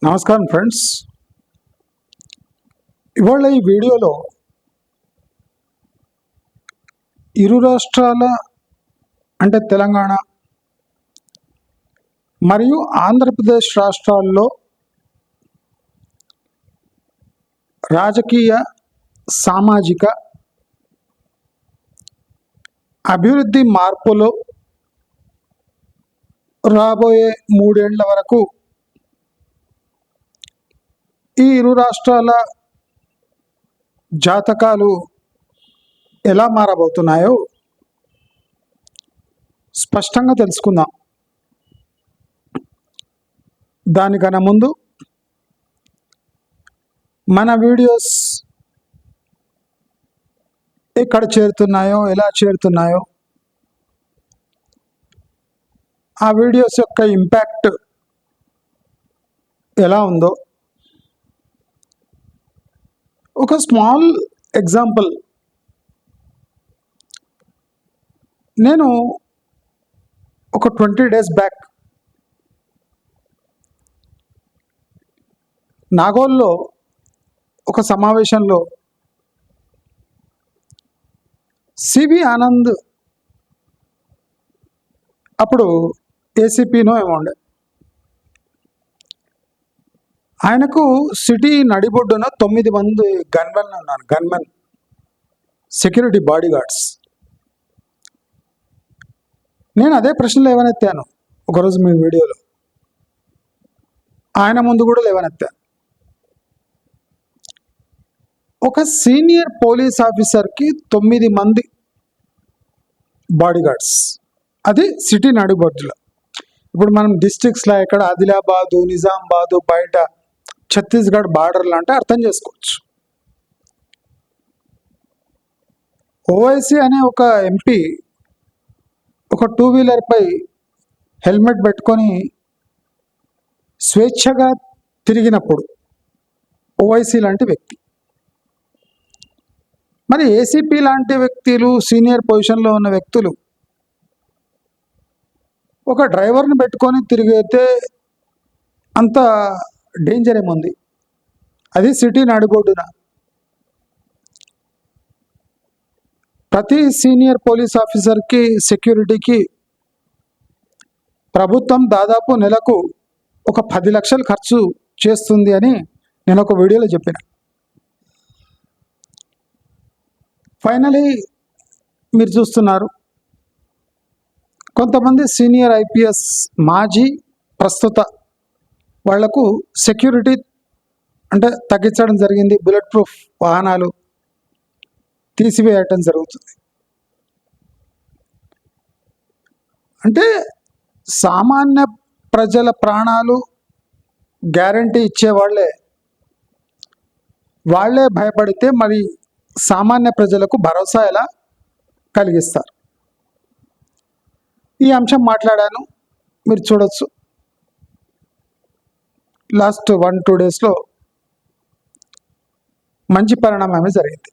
నమస్కారం ఫ్రెండ్స్. ఇవాళ ఈ వీడియోలో ఇరు రాష్ట్రాల అంటే తెలంగాణ మరియు ఆంధ్రప్రదేశ్ రాష్ట్రాల్లో రాజకీయ, సామాజిక అభివృద్ధి మార్పులో రాబోయే 3 ఏళ్ల వరకు ఈ ఇరు రాష్ట్రాల జాతకాలు ఎలా మారబోతున్నాయో స్పష్టంగా తెలుసుకుందాం. దానికన్నా ముందు మన వీడియోస్ ఎక్కడ చేరుతున్నాయో, ఎలా చేరుతున్నాయో, ఆ వీడియోస్ యొక్క ఇంపాక్ట్ ఎలా ఉందో ఒక స్మాల్ ఎగ్జాంపుల్. నేను ఒక 20 days బ్యాక్ నాగోల్లో ఒక సమావేశంలో సివి ఆనంద్, అప్పుడు ఏసీపీనో ఏమో ఉండే, ఆయనకు సిటీ నడిబొడ్డున 9 మంది గన్మెన్ ఉన్నారు. Gunmen security body guards. నేను అదే ప్రశ్నలు లేవనెత్తాను ఒకరోజు మీ వీడియోలో, ఆయన ముందు కూడా లేవనెత్తాను. ఒక సీనియర్ పోలీస్ ఆఫీసర్కి 9 మంది బాడీ గార్డ్స్, అది సిటీ నడిబొడ్డులో. ఇప్పుడు మనం డిస్ట్రిక్ట్స్లో ఎక్కడ ఆదిలాబాదు, నిజామాబాదు, బయట ఛత్తీస్గఢ్ బార్డర్లు అంటే అర్థం చేసుకోవచ్చు. ఓవైసీ అనే ఒక ఎంపీ ఒక 2-వీలర్పై హెల్మెట్ పెట్టుకొని స్వేచ్ఛగా తిరిగినప్పుడు ఓవైసీ లాంటి వ్యక్తి, మరి ఏసీపీ లాంటి వ్యక్తులు, సీనియర్ పొజిషన్లో ఉన్న వ్యక్తులు ఒక డ్రైవర్ని పెట్టుకొని తిరిగితే అంత డేంజర్ ఏముంది? అది సిటీ నడిబొడ్డున. ప్రతి సీనియర్ పోలీస్ ఆఫీసర్కి సెక్యూరిటీకి ప్రభుత్వం దాదాపు నెలకు ఒక 10 లక్షలు ఖర్చు చేస్తుంది అని నేను ఒక వీడియోలో చెప్పిన. ఫైనలీ మీరు చూస్తున్నారు, కొంతమంది సీనియర్ ఐపీఎస్, మాజీ, ప్రస్తుత వాళ్లకు సెక్యూరిటీ అంటే తగ్గించడం జరిగింది. బుల్లెట్ ప్రూఫ్ వాహనాలు తీసివేయటం జరుగుతుంది. అంటే సామాన్య ప్రజల ప్రాణాలు గ్యారంటీ ఇచ్చేవాళ్లే భయపడితే మరి సామాన్య ప్రజలకు భరోసా ఎలా కలిగిస్తారు? ఈ అంశం మాట్లాడాను, మీరు చూడొచ్చు. లాస్ట్ 1-2 డేస్లో మంచి పరిణామమే జరిగింది.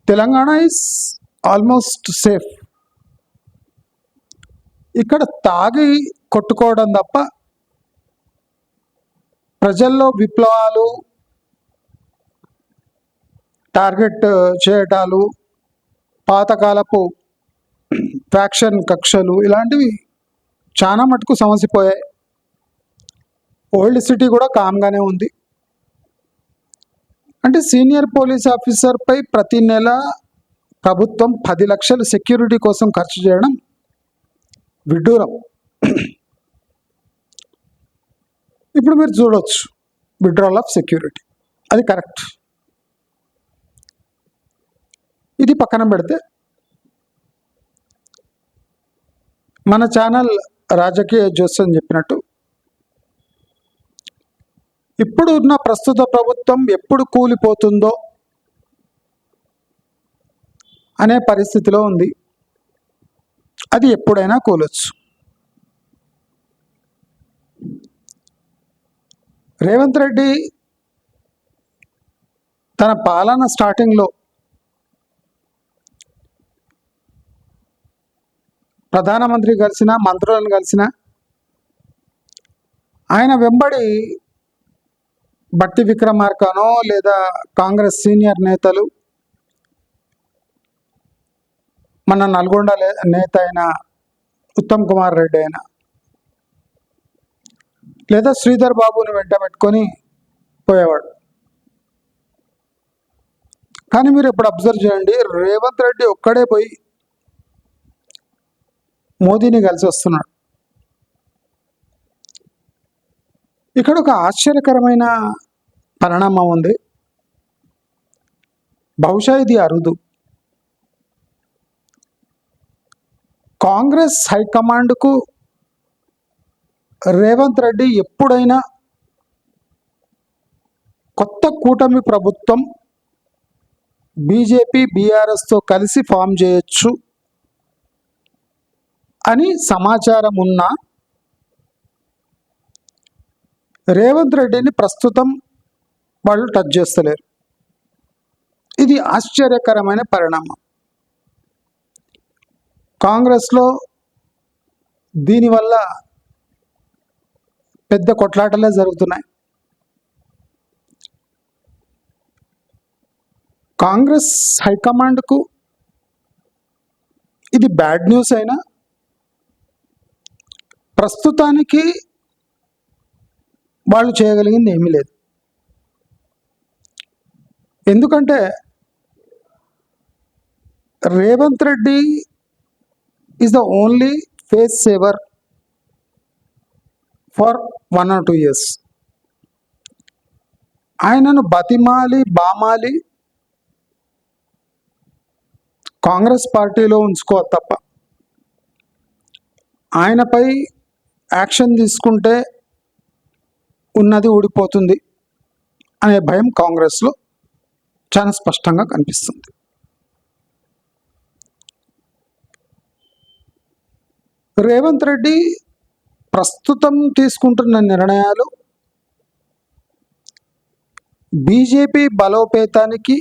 Telangana is almost safe. ఇక్కడ తాగి కొట్టుకోవడం తప్ప ప్రజల్లో విప్లవాలు, టార్గెట్ చేయటాలు, పాతకాలపు ఫ్యాక్షన్ కక్షలు ఇలాంటివి చాలా మటుకు సమసిపోయాయి. ఓల్డ్ సిటీ కూడా కామ్గానే ఉంది. అంటే సీనియర్ పోలీస్ ఆఫీసర్పై ప్రతి నెల ప్రభుత్వం 10 లక్షలు సెక్యూరిటీ కోసం ఖర్చు చేయడం విడ్డూరం. ఇప్పుడు మీరు చూడవచ్చు, విత్డ్రాల్ ఆఫ్ సెక్యూరిటీ, అది కరెక్ట్. ఇది పక్కన పెడితే మన ఛానల్ రాజకీయ జోస్యం చెప్పినట్టు ఇప్పుడు ఉన్న ప్రస్తుత ప్రభుత్వం ఎప్పుడు కూలిపోతుందో అనే పరిస్థితిలో ఉంది. అది ఎప్పుడైనా కూలొచ్చు. రేవంత్ రెడ్డి తన పాలన స్టార్టింగ్లో ప్రధానమంత్రి కలిసిన, మంత్రులను కలిసిన ఆయన వెంబడి బట్టి విక్రమార్కనో లేదా కాంగ్రెస్ సీనియర్ నేతలు, మన నల్గొండ నేత అయిన ఉత్తమ్ కుమార్ రెడ్డి అయినా లేదా శ్రీధర్ బాబుని వెంట పెట్టుకొని పోయేవాడు. కానీ మీరు ఇప్పుడు అబ్జర్వ్ చేయండి, రేవంత్ రెడ్డి ఒక్కడే పోయి మోదీని కలిసి వస్తున్నాడు. ఇక్కడ ఒక ఆశ్చర్యకరమైన పరిణామం ఉంది. బహుశా ఇది అరుదు. కాంగ్రెస్ హైకమాండ్కు రేవంత్ రెడ్డి ఎప్పుడైనా కొత్త కూటమి ప్రభుత్వం బీజేపీ బీఆర్ఎస్తో కలిసి ఫామ్ చేయొచ్చు అని సమాచారం ఉన్నా రేవంత్ రెడ్డిని ప్రస్తుతం వాళ్ళు టచ్ చేస్తలేరు. ఇది ఆశ్చర్యకరమైన పరిణామం. కాంగ్రెస్లో దీనివల్ల పెద్ద కొట్లాటలే జరుగుతున్నాయి. కాంగ్రెస్ హైకమాండ్కు ఇది బ్యాడ్ న్యూస్ అయినా ప్రస్తుతానికి వాళ్ళు చేయగలిగింది ఏమీ లేదు. ఎందుకంటే Revanth Reddy is the only face saver for 1 or 2 years. ఆయనను బతిమాలి బామాలి కాంగ్రెస్ పార్టీలో ఉంచుకోవాలి తప్ప ఆయనపై యాక్షన్ తీసుకుంటే ఉన్నది ఊడిపోతుంది అనే భయం కాంగ్రెస్లో చాలా స్పష్టంగా కనిపిస్తుంది. రేవంత్ రెడ్డి ప్రస్తుతం తీసుకుంటున్న నిర్ణయాలు బీజేపీ బలోపేతానికి,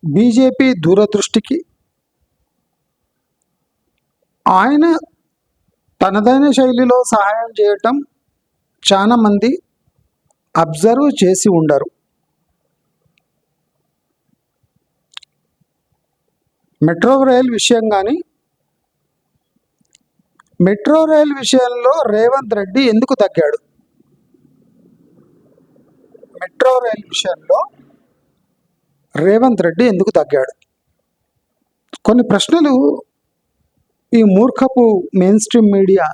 బీజేపీ దూరదృష్టికి, ఆయన తనదైన శైలిలో సహాయం చేయటం చాలా మంది అబ్జర్వ్ చేసి ఉండరు. మెట్రో రైల్ విషయం కానీ, మెట్రో రైల్ విషయంలో రేవంత్ రెడ్డి ఎందుకు తగ్గాడు? మెట్రో రైల్ విషయంలో రేవంత్ రెడ్డి ఎందుకు తగ్గాడు? కొన్ని ప్రశ్నలు ఈ మూర్ఖపు మెయిన్ స్ట్రీమ్ మీడియా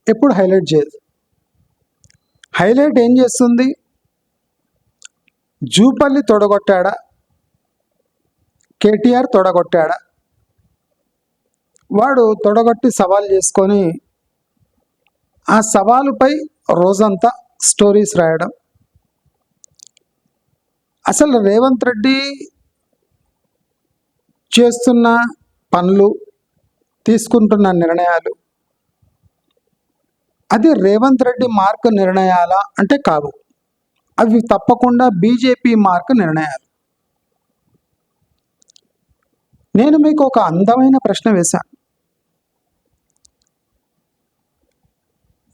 ఎప్పుడు హైలైట్ చేయదు. హైలైట్ ఏం చేస్తుంది? జూపల్లి తొడగొట్టాడా, కేటీఆర్ తొడగొట్టాడా? వాడు తొడగొట్టి సవాల్ చేసుకొని ఆ సవాలుపై రోజంతా స్టోరీస్ రాయడం. అసలు రేవంత్ రెడ్డి చేస్తున్న పనులు, తీసుకుంటున్న నిర్ణయాలు అది రేవంత్ రెడ్డి మార్క్ నిర్ణయాలా అంటే కావు. అవి తప్పకుండా బీజేపీ మార్క్ నిర్ణయాలు. నేను మీకు ఒక అందమైన ప్రశ్న వేశాను.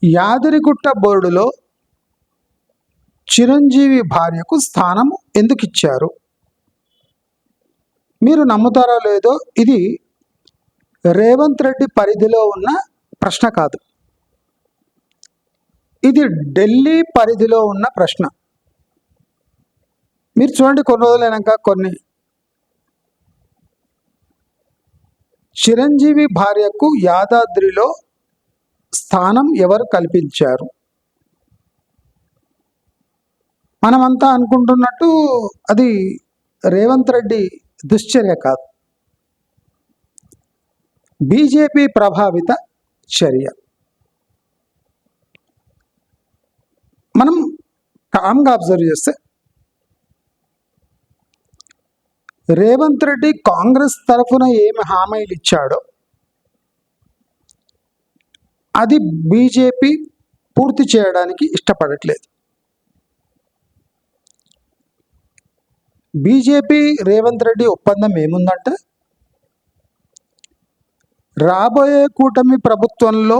యాదగిరిగుట్ట బోర్డులో చిరంజీవి భార్యకు స్థానం ఎందుకు ఇచ్చారు? మీరు నమ్ముతారో లేదో, ఇది రేవంత్ రెడ్డి పరిధిలో ఉన్న ప్రశ్న కాదు. ఇది ఢిల్లీ పరిధిలో ఉన్న ప్రశ్న. మీరు చూడండి, కొన్ని రోజులైనాక కొన్ని చిరంజీవి భార్యకు యాదాద్రిలో స్థానం ఎవరు కల్పించారు? మనమంతా అనుకుంటున్నట్టు అది రేవంత్ రెడ్డి దుశ్చర్య కాదు, బీజేపీ ప్రభావిత చర్య. మనం కామ్గా అబ్జర్వ్ చేస్తే రేవంత్ రెడ్డి కాంగ్రెస్ తరఫున ఏమి హామీలు ఇచ్చాడో అది బీజేపీ పూర్తి చేయడానికి ఇష్టపడట్లేదు. బీజేపీ రేవంత్ రెడ్డి ఒప్పందం ఏముందంటే, రాబోయే కూటమి ప్రభుత్వంలో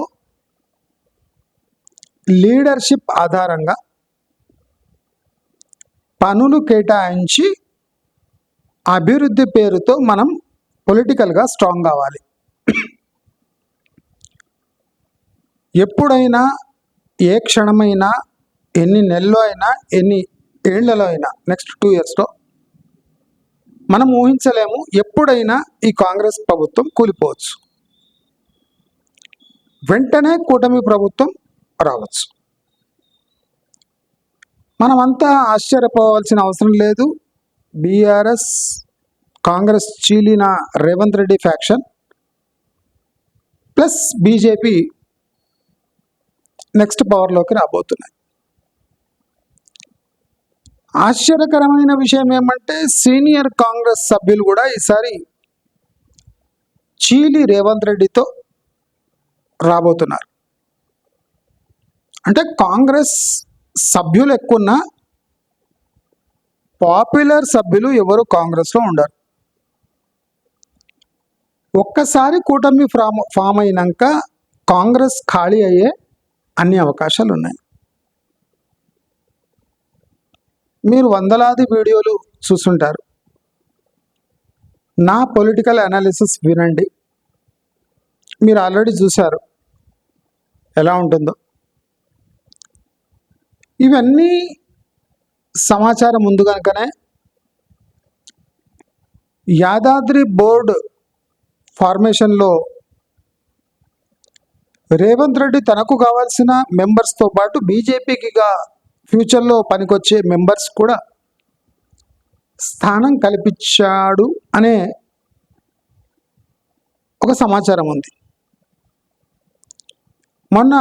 లీడర్షిప్ ఆధారంగా పనులు కేటాయించి అభివృద్ధి పేరుతో మనం పొలిటికల్గా స్ట్రాంగ్ కావాలి. ఎప్పుడైనా ఏ క్షణమైనా ఎన్ని నెలల్లో అయినా ఎన్ని ఏళ్లలో అయినా నెక్స్ట్ 2 yearsలో మనం ఊహించలేము, ఎప్పుడైనా ఈ కాంగ్రెస్ ప్రభుత్వం కూలిపోవచ్చు, వెంటనే కూటమి ప్రభుత్వం రావచ్చు. మనమంతా ఆశ్చర్యపోవాల్సిన అవసరం లేదు. బీఆర్ఎస్ కాంగ్రెస్ చీలిన Revanth Reddy faction plus BJP next పవర్లోకి రాబోతున్నాయి. ఆశ్చర్యకరమైన విషయం ఏమంటే సీనియర్ కాంగ్రెస్ సభ్యులు కూడా ఈసారి చీలి రేవంత్ రెడ్డితో రాబోతున్నారు. అంటే కాంగ్రెస్ సభ్యులు ఎక్కువ, పాపులర్ సభ్యులు ఎవరు కాంగ్రెస్లో ఉండరు. ఒక్కసారి కూటమి ఫామ్ అయినాక కాంగ్రెస్ ఖాళీ అయ్యే అన్ని అవకాశాలు ఉన్నాయి. మీరు వందలాది వీడియోలు చూస్తుంటారు. నా పొలిటికల్ అనాలిసిస్ వినండి. మీరు ఆల్రెడీ చూశారు ఎలా ఉంటుందో. ఇవన్నీ సమాచారం ముందు కనుకనే యాదాద్రి బోర్డు ఫార్మేషన్లో రేవంత్ రెడ్డి తనకు కావాల్సిన మెంబర్స్తో పాటు బీజేపీకిగా ఫ్యూచర్లో పనికొచ్చే మెంబర్స్ కూడా స్థానం కల్పించాడు అనే ఒక సమాచారం ఉంది. మొన్న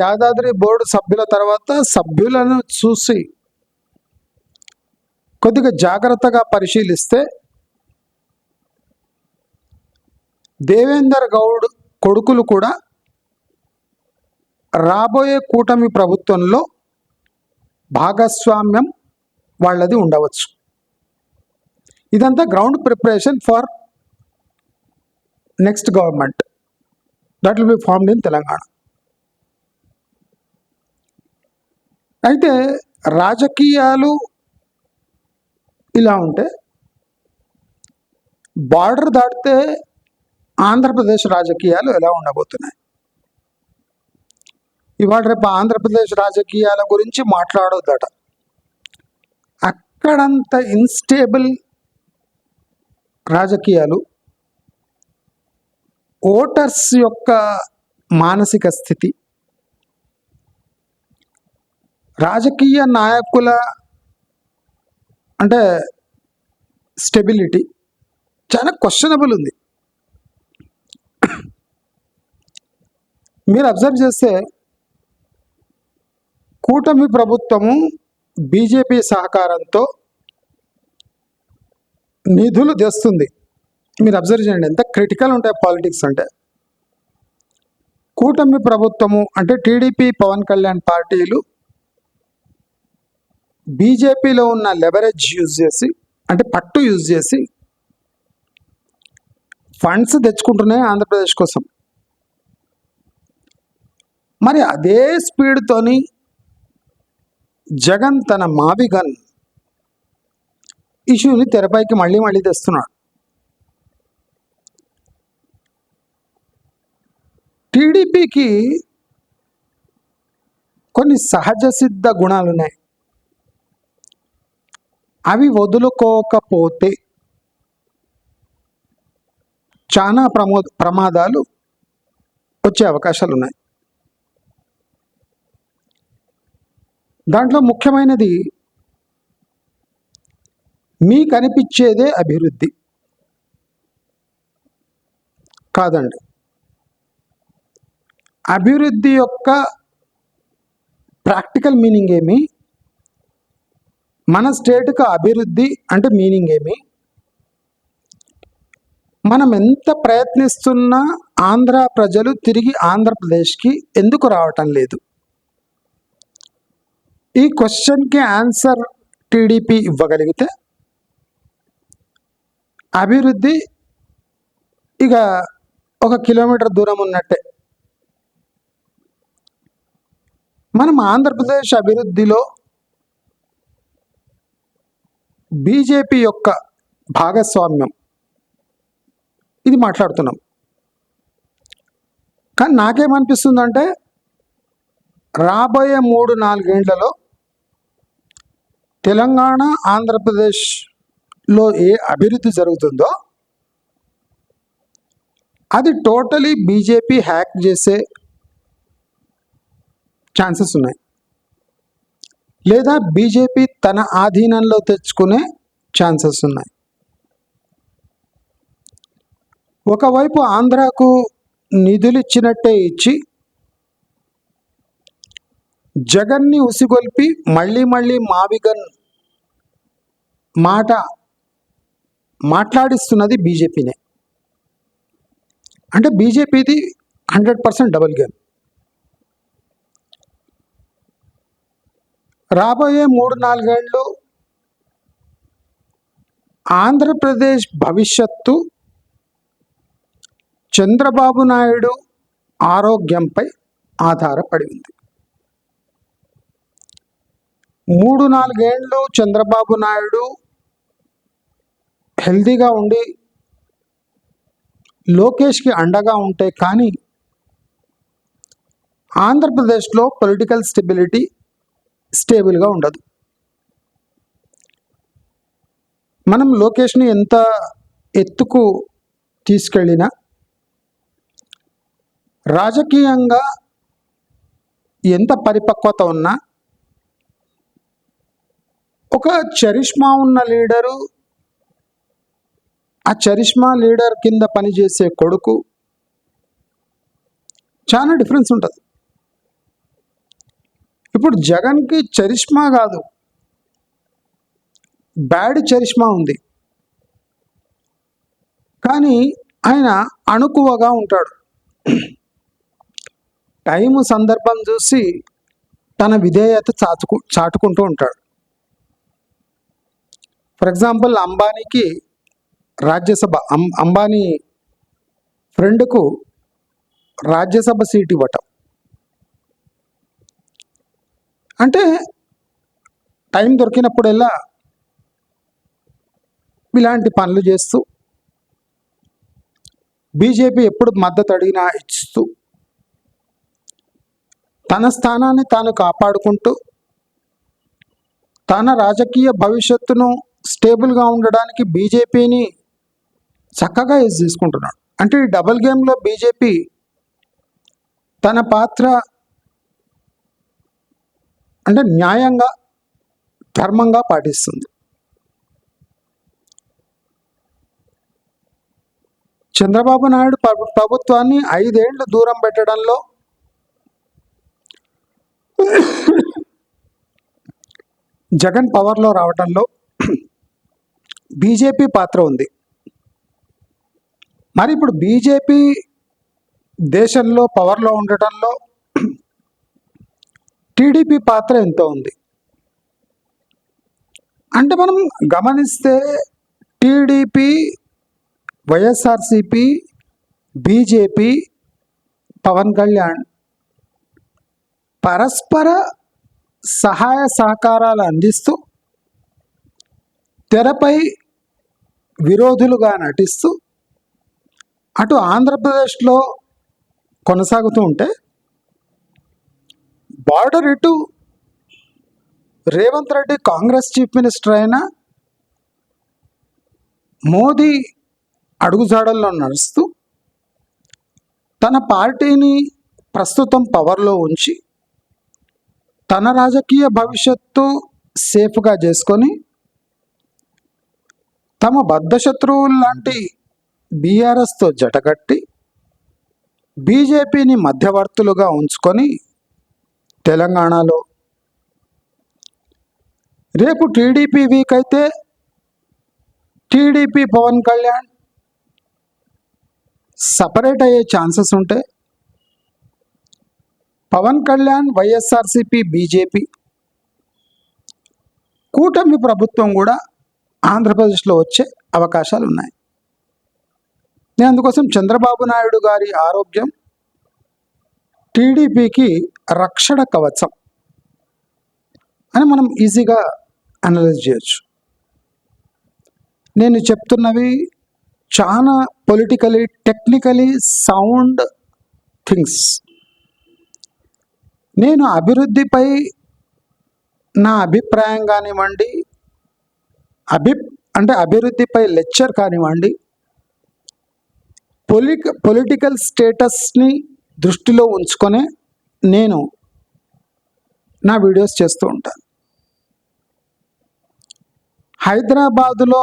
యాదాద్రి బోర్డు సభ్యుల తర్వాత సభ్యులను చూసి కొద్దిగా జాగ్రత్తగా పరిశీలిస్తే దేవేందర్ గౌడ్ కొడుకులు కూడా రాబోయే కూటమి ప్రభుత్వంలో భాగస్వామ్యం వాళ్ళది ఉండవచ్చు. ఇదంతా ground preparation for next government that will be formed in Telangana. అయితే రాజకీయాలు ఇలా ఉంటే బార్డర్ దాటితే ఆంధ్రప్రదేశ్ రాజకీయాలు ఎలా ఉండబోతున్నాయి. ఇవాళ రేపు ఆంధ్రప్రదేశ్ రాజకీయాల గురించి మాట్లాడొద్దట. అక్కడంత ఇన్స్టేబుల్ రాజకీయాలు, ఓటర్స్ యొక్క మానసిక స్థితి, రాజకీయ నాయకుల అంటే స్టెబిలిటీ చాలా క్వశ్చనబుల్ ఉంది. మీరు అబ్జర్వ్ చేస్తే కూటమి ప్రభుత్వము బీజేపీ సహకారంతో నిధులు తెస్తుంది. మీరు అబ్జర్వ్ చేయండి ఎంత క్రిటికల్ ఉంటాయి పాలిటిక్స్ అంటే. కూటమి ప్రభుత్వము అంటే టీడీపీ పవన్ కళ్యాణ్ పార్టీలు బీజేపీలో ఉన్న లెవరేజ్ యూజ్ చేసి అంటే పట్టు యూజ్ చేసి ఫండ్స్ తెచ్చుకుంటున్నాయి ఆంధ్రప్రదేశ్ కోసం. మరి అదే స్పీడ్తోని జగన్ తన మావిగన్ ఇష్యూని తెరపైకి మళ్ళీ తెస్తున్నాడు. టీడీపీకి కొన్ని సహజ సిద్ధ గుణాలు ఉన్నాయి. అవి వదులుకోకపోతే చాలా ప్రమాదాలు వచ్చే అవకాశాలు ఉన్నాయి. దాంట్లో ముఖ్యమైనది మీకు అనిపించేదే అభివృద్ధి కాదండి. అభివృద్ధి యొక్క ప్రాక్టికల్ మీనింగ్ ఏమి, మన స్టేట్కి అభివృద్ధి అంటే మీనింగ్ ఏమి, మనం ఎంత ప్రయత్నిస్తున్నా ఆంధ్ర ప్రజలు తిరిగి ఆంధ్రప్రదేశ్కి ఎందుకు రావటం లేదు? ఈ క్వశ్చన్కి ఆన్సర్ టీడీపీ ఇవ్వగలిగితే అభివృద్ధి ఇక 1 కిలోమీటర్ దూరం ఉన్నట్టే. మనం ఆంధ్రప్రదేశ్ అభివృద్ధిలో బీజేపీ యొక్క భాగస్వామ్యం ఇది మాట్లాడుతున్నాం. కానీ నాకేమనిపిస్తుందంటే రాబోయే 3-4 ఏళ్లలో తెలంగాణ ఆంధ్రప్రదేశ్లో ఏ అభివృద్ధి జరుగుతుందో అది టోటలీ బీజేపీ హ్యాక్ చేసే ఛాన్సెస్ ఉన్నాయి, లేదా బీజేపీ తన ఆధీనంలో తెచ్చుకునే ఛాన్సెస్ ఉన్నాయి. ఒకవైపు ఆంధ్రాకు నిధులు ఇచ్చినట్టే ఇచ్చి జగన్ని ఉసిగొల్పి మళ్ళీ మళ్ళీ మావిగన్ మాట మాట్లాడిస్తున్నది బీజేపీనే. అంటే బీజేపీది 100% డబుల్ గేమ్. రాబోయే 3-4 ఏళ్ళు ఆంధ్రప్రదేశ్ భవిష్యత్తు చంద్రబాబు నాయుడు ఆరోగ్యంపై ఆధారపడి ఉంది. 3-4 ఏళ్ళు చంద్రబాబు నాయుడు హెల్తీగా ఉండి లోకేష్కి అండగా ఉంటే కానీ ఆంధ్రప్రదేశ్లో పొలిటికల్ స్టెబిలిటీ స్టేబుల్గా ఉండదు. మనం లోకేష్ని ఎంత ఎత్తుకు తీసుకెళ్ళినా రాజకీయంగా ఎంత పరిపక్వత ఉన్నా ఒక చరిష్మా ఉన్న లీడరు, ఆ చరిష్మా లీడర్ కింద పనిచేసే కొడుకు చాలా డిఫరెన్స్ ఉంటుంది. ఇప్పుడు జగన్కి చరిష్మా కాదు, బ్యాడ్ చరిష్మా ఉంది. కానీ ఆయన అణుకువగా ఉంటాడు. టైము సందర్భం చూసి తన విధేయత చాటుకుంటూ ఉంటాడు. ఫర్ ఎగ్జాంపుల్ అంబానీకి రాజ్యసభ అంబానీ ఫ్రెండ్కు రాజ్యసభ సీట్ ఇవ్వటం అంటే టైం దొరికినప్పుడల్లా ఇలాంటి పనులు చేస్తూ బీజేపీ ఎప్పుడు మద్దతు అడిగినా ఇస్తూ తన స్థానాన్ని తాను కాపాడుకుంటూ తన రాజకీయ భవిష్యత్తును స్టేబుల్గా ఉండడానికి బీజేపీని చక్కగా యూజ్ చేసుకుంటున్నాడు. అంటే ఈ డబుల్ గేమ్లో బీజేపీ తన పాత్ర అంటే న్యాయంగా ధర్మంగా పాటిస్తుంది. చంద్రబాబు నాయుడు ప్రభుత్వాన్ని 5 ఏళ్లు దూరం పెట్టడంలో జగన్ పవర్లో రావడంలో బీజేపీ పాత్ర ఉంది. మరి ఇప్పుడు బీజేపీ దేశంలో పవర్లో ఉండటంలో టీడీపీ పాత్ర ఎంతో ఉంది. అంటే మనం గమనిస్తే టీడీపీ, వైఎస్ఆర్సిపి, బీజేపీ, పవన్ కళ్యాణ్ పరస్పర సహాయ సహకారాలు అందిస్తూ తెరపై విరోధులుగా నటిస్తూ అటు ఆంధ్రప్రదేశ్లో కొనసాగుతూ ఉంటే బార్డర్ ఇటు రేవంత్ రెడ్డి కాంగ్రెస్ చీఫ్ మినిస్టర్ అయిన మోదీ అడుగుజాడల్లో నడుస్తూ తన పార్టీని ప్రస్తుతం పవర్లో ఉంచి తన రాజకీయ భవిష్యత్తు సేఫ్గా చేసుకొని తమ బద్ధశత్రువులు లాంటి బీఆర్ఎస్తో జటగట్టి బీజేపీని మధ్యవర్తులుగా ఉంచుకొని తెలంగాణలో రేపు టీడీపీ వీక్ అయితే టీడీపీ పవన్ కళ్యాణ్ సపరేట్ అయ్యే ఛాన్సెస్ ఉంటే పవన్ కళ్యాణ్ వైఎస్ఆర్సిపి బీజేపీ కూటమి ప్రభుత్వం కూడా ఆంధ్రప్రదేశ్లో వచ్చే అవకాశాలు ఉన్నాయి. నేను అందుకోసం చంద్రబాబు నాయుడు గారి ఆరోగ్యం టీడీపీకి రక్షణ కవచం. అని మనం ఈజీగా అనలైజ్ చేయొచ్చు. నేను చెప్తున్నవి చాలా పొలిటికలీ టెక్నికలీ సౌండ్ థింగ్స్. నేను అభివృద్ధిపై నా అభిప్రాయం కానివ్వండి, అంటే అభివృద్ధిపై లెక్చర్ కానివ్వండి, పొలిటికల్ స్టేటస్ని దృష్టిలో ఉంచుకొనే నేను నా వీడియోస్ చేస్తూ ఉంటాను. హైదరాబాదులో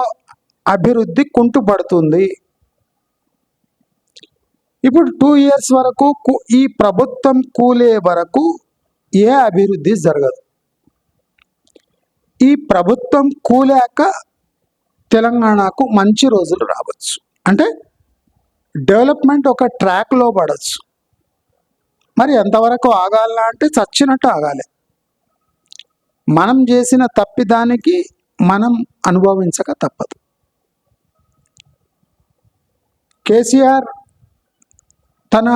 అభివృద్ధి కుంటుపడుతుంది. ఇప్పుడు 2 years వరకు ఈ ప్రభుత్వం కూలే వరకు ఏ అభివృద్ధి జరగదు. ఈ ప్రభుత్వం కూలాక తెలంగాణకు మంచి రోజులు రావచ్చు. అంటే డెవలప్మెంట్ ఒక ట్రాక్లో పడవచ్చు. మరి ఎంతవరకు ఆగాలనా అంటే చచ్చినట్టు ఆగాలి. మనం చేసిన తప్పిదానికి మనం అనుభవించక తప్పదు. కేసీఆర్ తన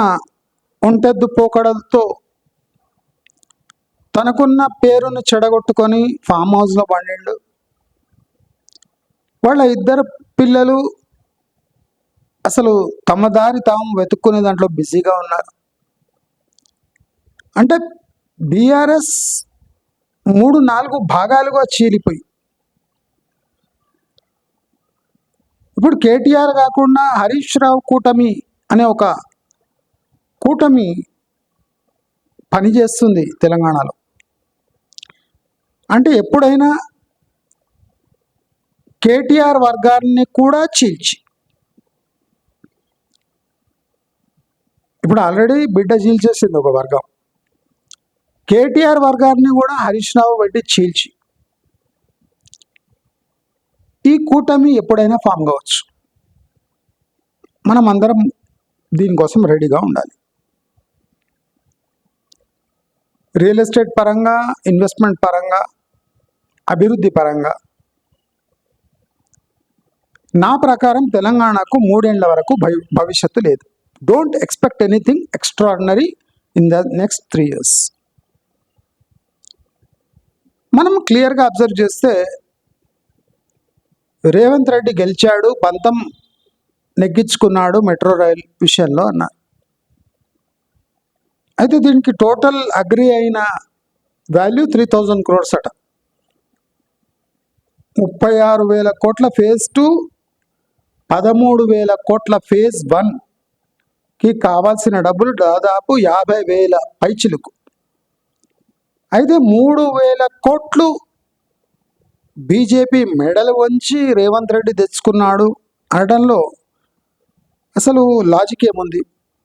ఒంటెద్దు పోకడలతో తనకున్న పేరును చెడగొట్టుకొని ఫామ్ హౌస్లో పండిండు. వాళ్ళ 2 పిల్లలు అసలు తమ దారి తాము వెతుక్కునే దాంట్లో బిజీగా ఉన్నారు. అంటే బీఆర్ఎస్ 3-4 భాగాలుగా చీలిపోయి ఇప్పుడు కేటీఆర్ కాకుండా హరీష్ రావు కూటమి అనే ఒక కూటమి పనిచేస్తుంది తెలంగాణలో. అంటే ఎప్పుడైనా కేటీఆర్ వర్గాన్ని కూడా చీల్చి, ఇప్పుడు ఆల్రెడీ బిడ్డ చీల్చేసింది ఒక వర్గం, కేటీఆర్ వర్గాన్ని కూడా హరీష్ రావు పెట్టి చీల్చి ఈ కూటమి ఎప్పుడైనా ఫామ్ కావచ్చు. మనం అందరం దీనికోసం రెడీగా ఉండాలి. రియల్ ఎస్టేట్ పరంగా, ఇన్వెస్ట్మెంట్ పరంగా, అభివృద్ధి పరంగా నా ప్రకారం తెలంగాణకు 3 ఏళ్ల వరకు భవిష్యత్తు లేదు. Don't expect anything extraordinary in the next 3 years. మనం క్లియర్గా అబ్జర్వ్ చేస్తే రేవంత్ రెడ్డి గెలిచాడు, పంతం నెగ్గించుకున్నాడు మెట్రో రైల్ విషయంలో అన్నారు. అయితే దీనికి టోటల్ అగ్రి అయిన వాల్యూ 3,000 crores అట. 36,000 కోట్ల phase 2, 13,000 కోట్ల phase 1కి కావాల్సిన డబ్బులు దాదాపు 50,000 పైచిలుకు. అయితే 3,000 కోట్లు బీజేపీ మెడలు వంచి రేవంత్ రెడ్డి తెచ్చుకున్నాడు అనడంలో అసలు లాజిక్ ఏముంది?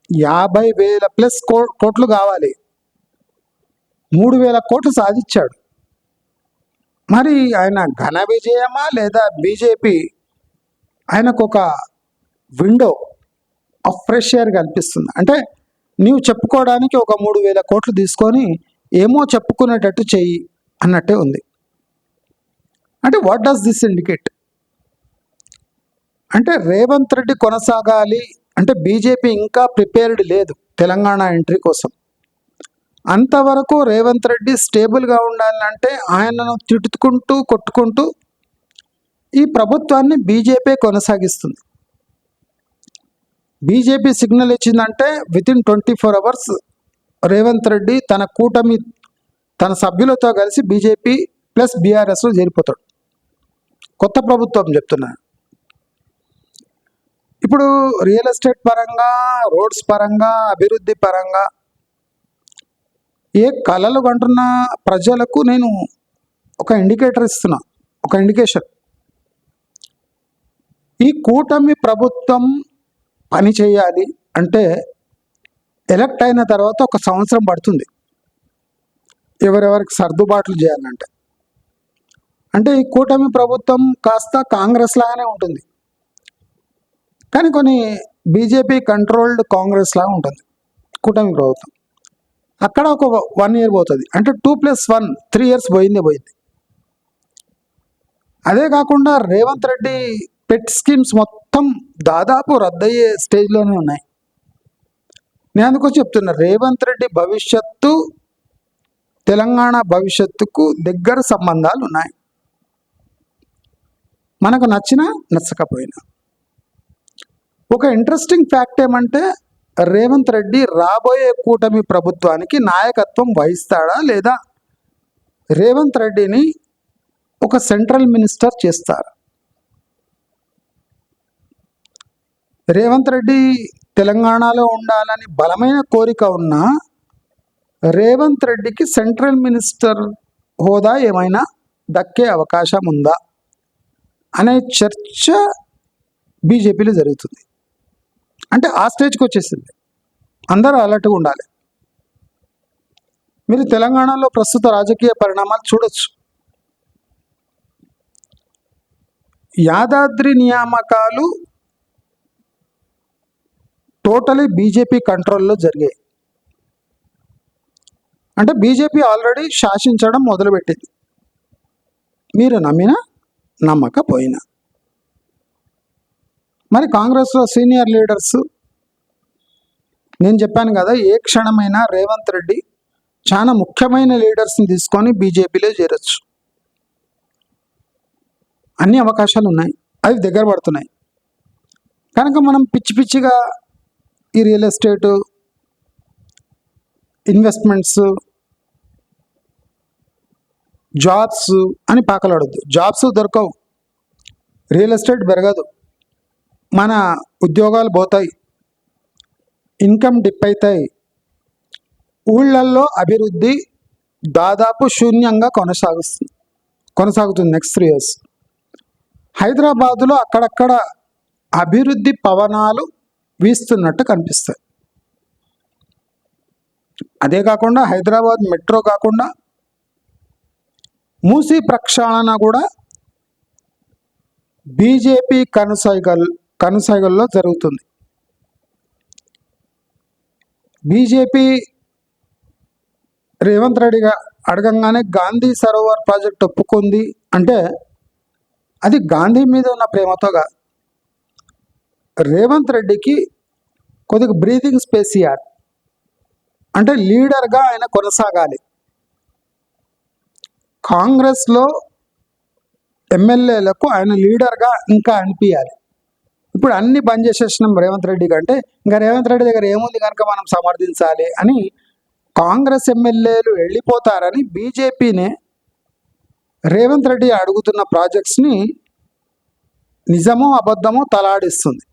50,000+ కోట్లు కావాలి, 3,000 కోట్లు సాధించాడు. మరి ఆయన ఘన విజయమా లేదా బీజేపీ ఆయనకు ఒక విండో ఆఫ్ ఫ్రెష్ ఎయిర్ కనిపిస్తుంది? అంటే నీవు చెప్పుకోవడానికి ఒక 3,000 కోట్లు తీసుకొని ఏమో చెప్పుకునేటట్టు చెయ్యి అన్నట్టే ఉంది. అంటే వాట్ డస్ దిస్ ఇండికేట్? అంటే రేవంత్ రెడ్డి కొనసాగాలి అంటే బీజేపీ ఇంకా ప్రిపేర్డ్ లేదు తెలంగాణ ఎంట్రీ కోసం. అంతవరకు రేవంత్ రెడ్డి స్టేబుల్గా ఉండాలంటే ఆయనను తిట్టుకుంటూ కొట్టుకుంటూ ఈ ప్రభుత్వాన్ని బీజేపీ కొనసాగిస్తుంది. బీజేపీ సిగ్నల్ ఇచ్చిందంటే వితిన్ 24 hours రేవంత్ రెడ్డి తన కూటమి తన సభ్యులతో కలిసి బీజేపీ ప్లస్ బీఆర్ఎస్లో చేరిపోతాడు. కొత్త ప్రభుత్వం చెప్తున్నా. ఇప్పుడు రియల్ ఎస్టేట్ పరంగా, రోడ్స్ పరంగా, అభివృద్ధి పరంగా ఏ కలలు కంటున్న ప్రజలకు నేను ఒక ఇండికేటర్ ఇస్తున్నా, ఒక ఇండికేషన్. ఈ కూటమి ప్రభుత్వం పని చేయాలి అంటే ఎలక్ట్ అయిన తర్వాత 1 సంవత్సరం పడుతుంది ఎవరెవరికి సర్దుబాట్లు చేయాలంటే. అంటే ఈ కూటమి ప్రభుత్వం కాస్త కాంగ్రెస్ లాగానే ఉంటుంది, కానీ కొన్ని బీజేపీ కంట్రోల్డ్ కాంగ్రెస్ లాగా ఉంటుంది కూటమి ప్రభుత్వం. అక్కడ ఒక 1 year పోతుంది, అంటే 2+1 3 years పోయింది. అదే కాకుండా రేవంత్ రెడ్డి పెట్ స్కీమ్స్ మొత్తం దాదాపు రద్దయ్యే స్టేజ్లోనే ఉన్నాయి. నేను అందుకోసం చెప్తున్నా, రేవంత్ రెడ్డి భవిష్యత్తు తెలంగాణ భవిష్యత్తుకు దగ్గర సంబంధాలు ఉన్నాయి. మనకు నచ్చినా నచ్చకపోయినా. ఒక ఇంట్రెస్టింగ్ ఫ్యాక్ట్ ఏమంటే రేవంత్ రెడ్డి రాబోయే కూటమి ప్రభుత్వానికి నాయకత్వం వహిస్తాడా లేదా రేవంత్ రెడ్డిని ఒక సెంట్రల్ మినిస్టర్ చేస్తారు. రేవంత్ రెడ్డి తెలంగాణలో ఉండాలని బలమైన కోరిక ఉన్నా రేవంత్ రెడ్డికి సెంట్రల్ మినిస్టర్ హోదా ఏమైనా దక్కే అవకాశం ఉందా అనే చర్చ బీజేపీలో జరుగుతుంది. అంటే ఆ స్టేజ్కి వచ్చేసింది. అందరూ అలర్ట్గా ఉండాలి. మీరు తెలంగాణలో ప్రస్తుత రాజకీయ పరిణామాలు చూడొచ్చు. యాదాద్రి నియామకాలు టోటలీ బీజేపీ కంట్రోల్లో జరిగాయి. అంటే బీజేపీ ఆల్రెడీ శాసించడం మొదలుపెట్టింది. మీరు నమ్మినా నమ్మకపోయినా. మరి కాంగ్రెస్లో సీనియర్ లీడర్స్, నేను చెప్పాను కదా, ఏ క్షణమైనా రేవంత్ రెడ్డి చాలా ముఖ్యమైన లీడర్స్ని తీసుకొని బీజేపీలో చేరొచ్చు. అన్ని అవకాశాలు ఉన్నాయి, అవి దగ్గర పడుతున్నాయి. కనుక మనం పిచ్చి పిచ్చిగా ఈ రియల్ ఎస్టేటు, ఇన్వెస్ట్మెంట్స్, జాబ్స్ అని పాకలాడొద్దు. జాబ్స్ దొరకవు, రియల్ ఎస్టేట్ పెరగదు, మన ఉద్యోగాలు పోతాయి, ఇన్కమ్ డిప్ అవుతాయి, ఊళ్ళల్లో అభివృద్ధి దాదాపు శూన్యంగా కొనసాగుతుంది నెక్స్ట్ 3 years. హైదరాబాదులో అక్కడక్కడ అభివృద్ధి పవనాలు వీస్తున్నట్టు కనిపిస్తాయి. అదే కాకుండా హైదరాబాద్ మెట్రో కాకుండా మూసీ ప్రక్షాళన కూడా బీజేపీ కనుసైగల్లో జరుగుతుంది. బీజేపీ రేవంత్ రెడ్డిగా అడగంగానే గాంధీ సరోవర్ ప్రాజెక్ట్ ఒప్పుకుంది అంటే అది గాంధీ మీద ఉన్న ప్రేమతో కాదు. రేవంత్ రెడ్డికి కొద్దిగా బ్రీతింగ్ స్పేస్ ఇవ్వాలి. అంటే లీడర్గా ఆయన కొనసాగాలి. కాంగ్రెస్లో ఎమ్మెల్యేలకు ఆయన లీడర్గా ఇంకా అనిపించాలి. ఇప్పుడు అన్ని బంద్ చేసేసినాం రేవంత్ రెడ్డి కంటే, ఇంకా రేవంత్ రెడ్డి దగ్గర ఏముంది కనుక మనం సమర్థించాలి అని కాంగ్రెస్ ఎమ్మెల్యేలు వెళ్ళిపోతారని బీజేపీనే రేవంత్ రెడ్డి అడుగుతున్న ప్రాజెక్ట్స్ని నిజమో అబద్ధమో తలాడిస్తుంది.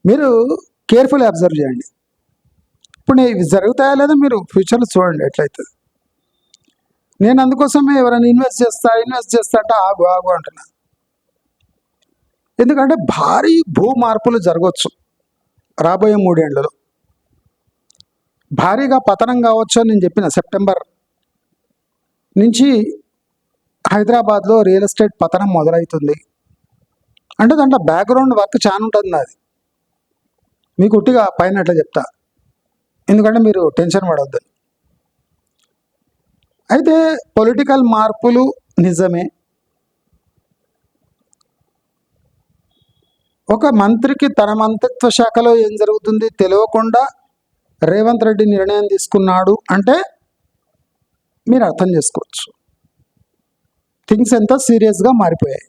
మీరు కేర్ఫుల్ అబ్జర్వ్ చేయండి. ఇప్పుడు ఇవి జరుగుతాయా లేదా మీరు ఫ్యూచర్లో చూడండి ఎట్లయితుంది. నేను అందుకోసమే ఎవరైనా ఇన్వెస్ట్ చేస్తా అంటే ఆగు అంటున్నా. ఎందుకంటే భారీ భూ మార్పులు జరగవచ్చు రాబోయే 3 ఏళ్లలో. భారీగా పతనం కావచ్చు అని నేను చెప్పిన. సెప్టెంబర్ నుంచి హైదరాబాద్లో రియల్ ఎస్టేట్ పతనం మొదలవుతుంది. అంటే దాంట్లో బ్యాక్గ్రౌండ్ వర్క్ చాలా ఉంటుంది. అది మీకు ఉట్టిగా పైన అట్లా చెప్తా, ఎందుకంటే మీరు టెన్షన్ పడవద్దు. అయితే పొలిటికల్ మార్పులు నిజమే. ఒక మంత్రికి తన మంత్రిత్వ శాఖలో ఏం జరుగుతుంది తెలియకుండా రేవంత్ రెడ్డి నిర్ణయం తీసుకున్నాడు అంటే మీరు అర్థం చేసుకోవచ్చు థింగ్స్ ఎంత సీరియస్గా మారిపోయాయి.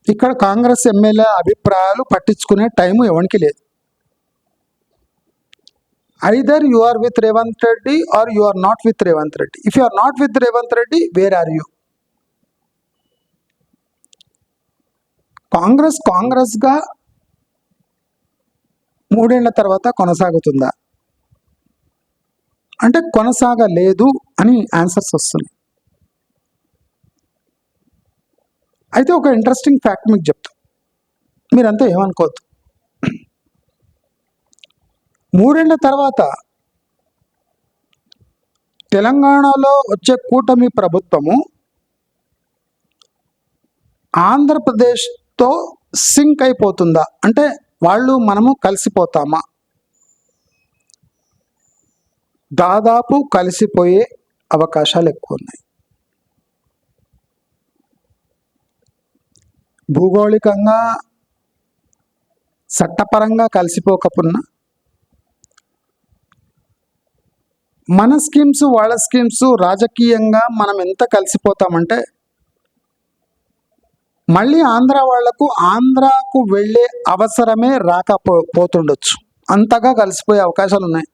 ఇక్కడ కాంగ్రెస్ ఎమ్మెల్యే అభిప్రాయాలు పట్టించుకునే టైము ఎవరికి లేదు. Either you are with Revanth Reddy or you are not with Revanth Reddy. If you are not with Revanth Reddy, where are you? కాంగ్రెస్గా 3 ఏళ్ల తర్వాత కొనసాగుతుందా అంటే కొనసాగలేదు అని ఆన్సర్స్ వస్తున్నాయి. అయితే ఒక ఇంట్రెస్టింగ్ ఫ్యాక్ట్ మీకు చెప్తా, మీరంతా ఏమనుకోవద్దు. 3 ఏళ్ల తర్వాత తెలంగాణలో వచ్చే కూటమి ప్రభుత్వము ఆంధ్రప్రదేశ్తో సింక్ అయిపోతుందా అంటే వాళ్ళు మనము కలిసిపోతామా? దాదాపు కలిసిపోయే అవకాశాలు ఎక్కువ ఉన్నాయి. భూగోళికంగా చట్టపరంగా కలిసిపోకపోయినా మన స్కీమ్స్ వాళ్ళ స్కీమ్స్ రాజకీయంగా మనం ఎంత కలిసిపోతామంటే మళ్ళీ ఆంధ్రాకు వెళ్ళే అవసరమే రాకపోతుండొచ్చు. అంతగా కలిసిపోయే అవకాశాలు ఉన్నాయి.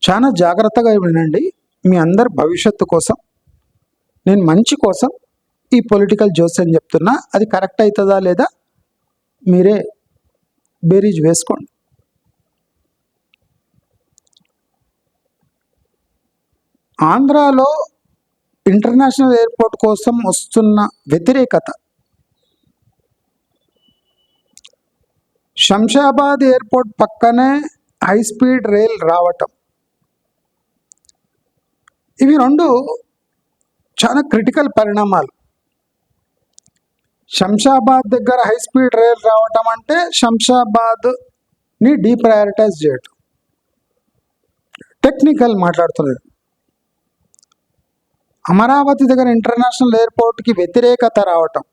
చాలా జాగ్రత్తగా వినండి. మీ అందరి భవిష్యత్తు కోసం, నేను మంచి కోసం ఈ పొలిటికల్ జోస్యం చెప్తున్నా. అది కరెక్ట్ అవుతుందా లేదా మీరే బేరీజ్ వేసుకోండి. ఆంధ్రాలో ఇంటర్నేషనల్ ఎయిర్పోర్ట్ కోసం వస్తున్న వ్యతిరేకత, శంషాబాద్ ఎయిర్పోర్ట్ పక్కనే హై స్పీడ్ రైల్ రావటం, ఇవి రెండు చాలా క్రిటికల్ పరిణామాలు. శంషాబాద్ దగ్గర హై స్పీడ్ రైల్ రావటం అంటే శంషాబాద్ని డీప్రయారిటైజ్ చేయటం. టెక్నికల్ మాట్లాడుతున్నారు. అమరావతి దగ్గర ఇంటర్నేషనల్ ఎయిర్పోర్ట్కి వ్యతిరేకత రావటం,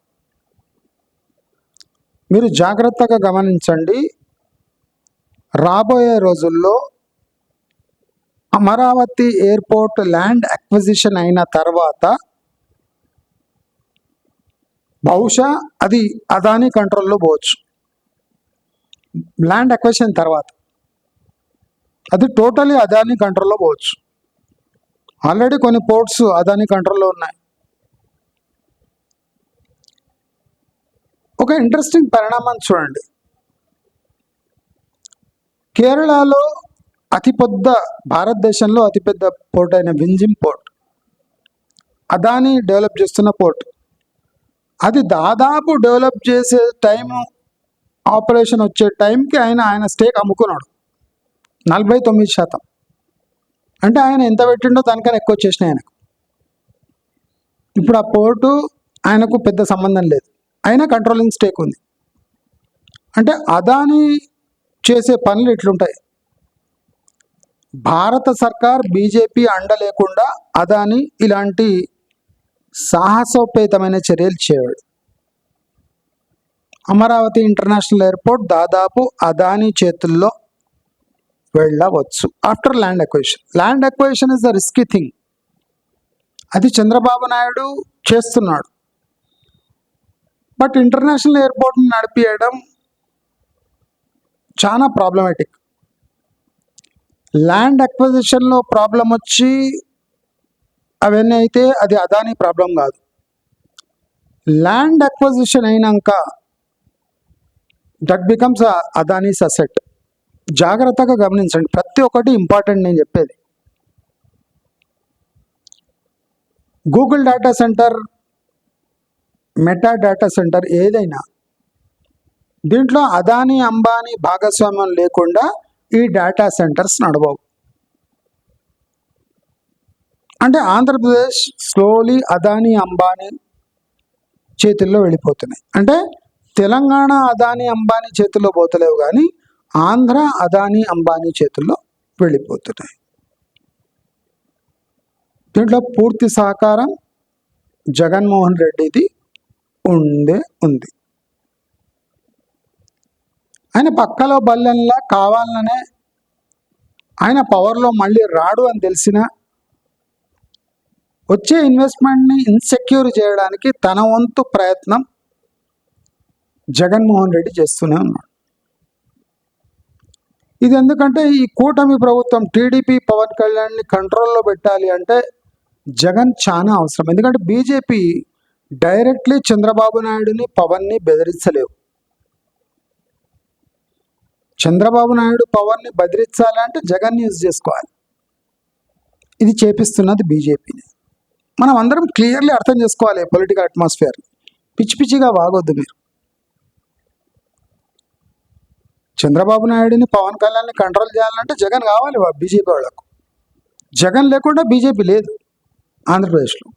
మీరు జాగ్రత్తగా గమనించండి. రాబోయే రోజుల్లో అమరావతి ఎయిర్పోర్ట్ ల్యాండ్ అక్విజిషన్ అయిన తర్వాత బహుశా అది అదానీ కంట్రోల్లో పోవచ్చు. ల్యాండ్ అక్విజిషన్ తర్వాత అది టోటలీ అదానీ కంట్రోల్లో పోవచ్చు. ఆల్రెడీ కొన్ని పోర్ట్స్ అదానీ కంట్రోల్లో ఉన్నాయి. ఒక ఇంట్రెస్టింగ్ పరిణామం చూడండి. కేరళలో భారతదేశంలో అతిపెద్ద పోర్ట్ అయిన వింజిమ్ పోర్ట్, అదానీ డెవలప్ చేస్తున్న పోర్ట్, అది దాదాపు డెవలప్ చేసే టైము, ఆపరేషన్ వచ్చే టైంకి ఆయన స్టేక్ అమ్ముకున్నాడు 49%. అంటే ఆయన ఎంత పెట్టిండో దానికన్నా ఎక్కువ వచ్చేసినాయి ఆయనకు. ఇప్పుడు ఆ పోర్టు ఆయనకు పెద్ద సంబంధం లేదు, అయినా కంట్రోలింగ్ స్టేక్ ఉంది. అంటే అదానీ చేసే పనులు ఇట్లుంటాయి. భారత సర్కార్, బీజేపీ అండ లేకుండా అదానీ ఇలాంటి సాహసోపేతమైన చర్యలు చేయడు. అమరావతి ఇంటర్నేషనల్ ఎయిర్పోర్ట్ దాదాపు అదానీ చేతుల్లో వెళ్ళవచ్చు after land acquisition. Land acquisition is the risky thing. అది చంద్రబాబు నాయుడు చేస్తున్నాడు. బట్ ఇంటర్నేషనల్ ఎయిర్పోర్ట్ని నడిపియడం చాలా ప్రాబ్లమాటిక్. ల్యాండ్ అక్విజిషన్లో ప్రాబ్లం వచ్చి అవన్నీ అయితే అది అదానీ ప్రాబ్లం కాదు. ల్యాండ్ అక్విజిషన్ అయినాక దట్ బికమ్స్ అదానీస్ అసెట్. జాగ్రత్తగా గమనించండి, ప్రతి ఒక్కటి ఇంపార్టెంట్ నేను చెప్పేది. Google data centre, meta data centre ఏదైనా దీంట్లో అదానీ అంబానీ భాగస్వామ్యం లేకుండా ఈ డేటా సెంటర్స్ నడవవు. అంటే ఆంధ్రప్రదేశ్ స్లోలీ అదానీ అంబానీ చేతుల్లో వెళ్ళిపోతున్నాయి. అంటే తెలంగాణ అదానీ అంబానీ చేతుల్లో పోతలేవు, కానీ ఆంధ్ర అదానీ అంబానీ చేతుల్లో వెళ్ళిపోతున్నాయి. దీంట్లో పూర్తి సహకారం జగన్మోహన్ రెడ్డిది ఉంది. ఆయన పక్కలో బల్లెంలా కావాలనే ఆయన పవర్లో మళ్ళీ రాడు అని తెలిసిన వచ్చే ఇన్వెస్ట్మెంట్ని ఇన్సెక్యూర్ చేయడానికి తన వంతు ప్రయత్నం జగన్మోహన్ రెడ్డి చేస్తూనే ఉన్నాడు. ఇది ఎందుకంటే ఈ కూటమి ప్రభుత్వం టీడీపీ పవన్ కళ్యాణ్ని కంట్రోల్లో పెట్టాలి అంటే జగన్ చాలా అవసరం. ఎందుకంటే బీజేపీ డైరెక్ట్లీ చంద్రబాబు నాయుడుని పవన్ని బెదిరించలేవు. చంద్రబాబు నాయుడు పవన్ని బెదిరించాలంటే జగన్ యూజ్ చేసుకోవాలి. ఇది చేపిస్తున్నది బీజేపీని. మనం అందరం క్లియర్లీ అర్థం చేసుకోవాలి పొలిటికల్ అట్మాస్ఫియర్. పిచ్చిగా వాగొద్దు మీరు. చంద్రబాబు నాయుడిని పవన్ కళ్యాణ్ని కంట్రోల్ చేయాలంటే జగన్ కావాలి బీజేపీ వాళ్ళకు. జగన్ లేకుండా బీజేపీ లేదు ఆంధ్రప్రదేశ్లో.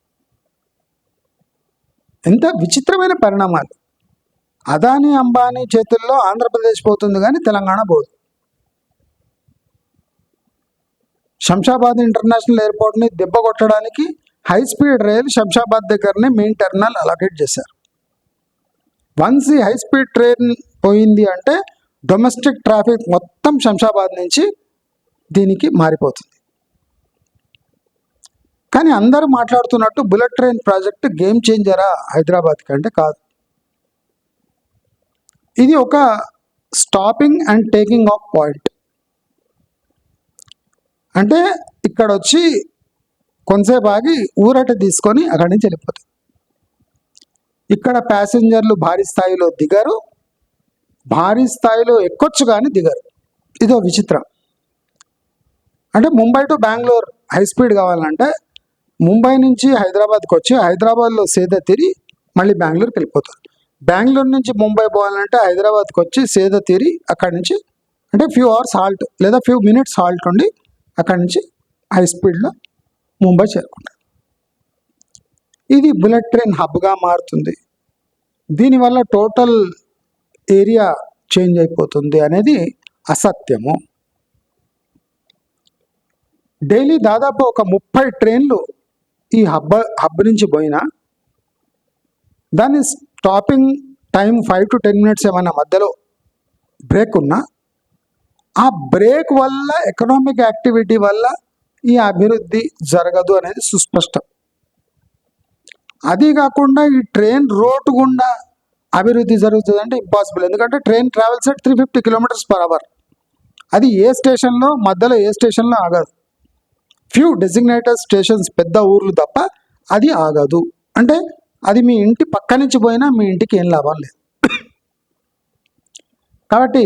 ఎంత విచిత్రమైన పరిణామాలు. అదానీ అంబానీ చేతుల్లో ఆంధ్రప్రదేశ్ పోతుంది కానీ తెలంగాణ పోదు. శంషాబాద్ ఇంటర్నేషనల్ ఎయిర్పోర్ట్ని దెబ్బ కొట్టడానికి హై స్పీడ్ రైల్ శంషాబాద్ దగ్గరనే మెయిన్ టెర్మినల్ అలొకేట్ చేశారు. వన్స్ ఈ హై స్పీడ్ ట్రైన్ పోయింది అంటే డొమెస్టిక్ ట్రాఫిక్ మొత్తం శంషాబాద్ నుంచి దీనికి మారిపోతుంది. కానీ అందరూ మాట్లాడుతున్నట్టు బుల్లెట్ ట్రైన్ ప్రాజెక్ట్ గేమ్ చేంజరా హైదరాబాద్కి అంటే కాదు. ఇది ఒక stopping and taking of point. అంటే ఇక్కడ వచ్చి కొంతసేపు ఆగి ఊరట తీసుకొని అక్కడి నుంచి వెళ్ళిపోతారు. ఇక్కడ ప్యాసింజర్లు భారీ స్థాయిలో దిగరు, భారీ స్థాయిలో ఎక్కొచ్చు కానీ దిగరు. ఇదో విచిత్రం. అంటే Mumbai to Bengaluru high speed కావాలంటే ముంబై నుంచి హైదరాబాద్కి వచ్చి హైదరాబాద్లో సేద తీరి మళ్ళీ బెంగళూరుకి వెళ్ళిపోతారు. బెంగళూరు నుంచి ముంబై పోవాలంటే హైదరాబాద్కి వచ్చి సేద తీరి అక్కడి నుంచి అంటే ఫ్యూ అవర్స్ హాల్ట్ లేదా ఫ్యూ మినిట్స్ హాల్ట్ ఉండి అక్కడి నుంచి హై స్పీడ్లో ముంబై చేరుకుంటారు. ఇది బుల్లెట్ ట్రైన్ హబ్గా మారుతుంది. దీనివల్ల టోటల్ ఏరియా చేంజ్ అయిపోతుంది అనేది అసత్యము. డైలీ దాదాపు ఒక 30 ట్రైన్లు ఈ హబ్ నుంచి పోయినా దాని స్టాపింగ్ టైం 5 to 10 minutes ఏమైనా మధ్యలో బ్రేక్ ఉన్నా ఆ బ్రేక్ వల్ల ఎకనామిక్ యాక్టివిటీ వల్ల ఈ అభివృద్ధి జరగదు అనేది సుస్పష్టం. అది కాకుండా ఈ ట్రైన్ రోడ్ గుండా అభివృద్ధి జరుగుతుంది అంటే ఇంపాసిబుల్. ఎందుకంటే ట్రైన్ ట్రావెల్స్ అట్ 350 km/h. అది ఏ స్టేషన్లో మధ్యలో ఏ స్టేషన్లో ఆగదు. ఫ్యూ డెసిగ్నేటెడ్ స్టేషన్స్ పెద్ద ఊర్లు తప్ప అది ఆగదు. అంటే అది మీ ఇంటి పక్క నుంచి పోయినా మీ ఇంటికి ఏం లాభం లేదు. కాబట్టి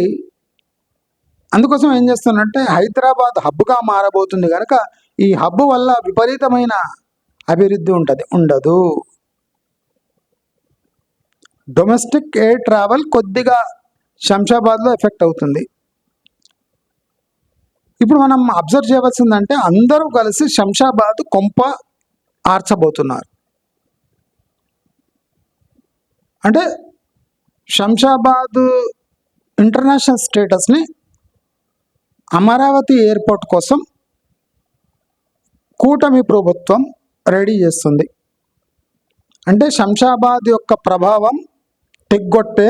అందుకోసం ఏం చేస్తున్నంటే హైదరాబాద్ హబ్గా మారబోతుంది కనుక ఈ హబ్ వల్ల విపరీతమైన అభివృద్ధి ఉండదు. డొమెస్టిక్ ఎయిర్ ట్రావెల్ కొద్దిగా శంషాబాద్లో ఎఫెక్ట్ అవుతుంది. ఇప్పుడు మనం అబ్జర్వ్ చేయవలసిందంటే అందరూ కలిసి శంషాబాద్ కొంప ఆర్చబోతున్నారు. అంటే శంషాబాద్ ఇంటర్నేషనల్ స్టేటస్ని అమరావతి ఎయిర్పోర్ట్ కోసం కూటమి ప్రభుత్వం రెడీ చేస్తుంది. అంటే శంషాబాద్ యొక్క ప్రభావం తెగ్గొట్టే